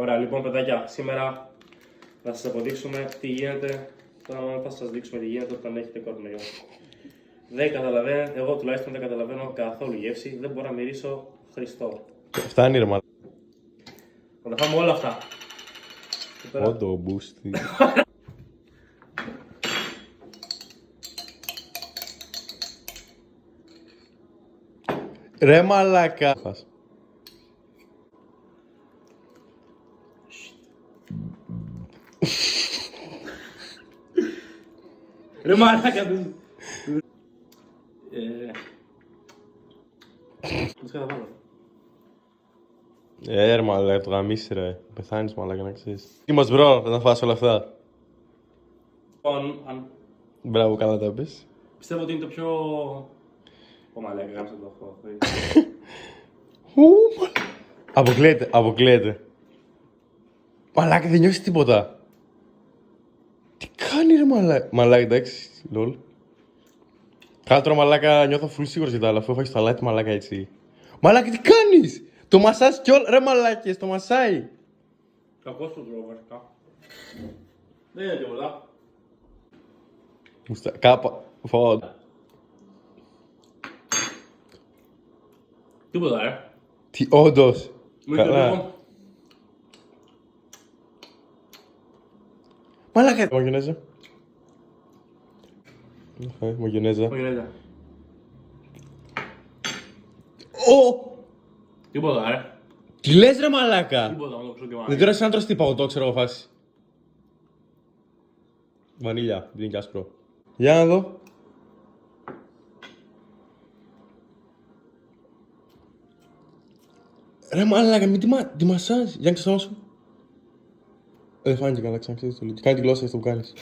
Ωραία, λοιπόν, παιδάκια, σήμερα θα σας αποδείξουμε τι γίνεται. Τώρα θα σας δείξουμε τι γίνεται όταν έχετε κορονοϊό. Δεν καταλαβαίνω, εγώ τουλάχιστον δεν καταλαβαίνω καθόλου γεύση. Δεν μπορώ να μυρίσω Χριστό. Φτάνει ρε μάλλον. Θα τα φάμε όλα αυτά. Όντο, μπούστι. Ρε μαλάκα. Ρε μαλάκα του. Πώς καταβάλω. Ρε μαλάκα, το γαμίσεις ρε. Πεθάνεις μαλάκα να ξέρεις. Τι μας μπρο, θα τα φας όλα αυτά. Αν Μπράβο, καλά τα πες. πιστεύω ότι είναι το πιο... Ω μαλάκα, γάμισα το έχω. Αποκλείεται, αποκλείεται. Μαλάκα, δεν νιώσεις τίποτα. Τι κάνει ρε μαλάκα. Μαλάκα, εντάξει, λολ. Κάτω μαλάκα, νιώθω full σίγουρος για τα άλλα, αφού έφαγες το αλάτι μαλάκα έτσι. Μαλάκα, τι κάνεις. Το μασάς κι όλα, ρε μαλάκες, το μασάει. Κακός το τρώω βασικά. Δεν είναι τίποτα. Κάπα, φω. Τίποτα ρε. Τι, όντως. Μην Καλά. το Μαλάκα. Μαγιονέζα. Μαγιονέζα. πω. Ω! Τίποτα ρε. Τι λες ρε μαλάκα. Τίποτα, να το ξέρω και Δεν μάλλον. τώρα σαν τρως τι παγωτό, ξέρω εγώ φάση. Βανίλια, δεν είναι και άσπρο. Για να δω. Ρε μαλάκα, μην τη μασάζεις. Για να το στόμα σου. Δεν φάνηκε καλά, ξαναξέσεις το λίγο. Κάνει τη γλώσσα αυτό που κάνεις.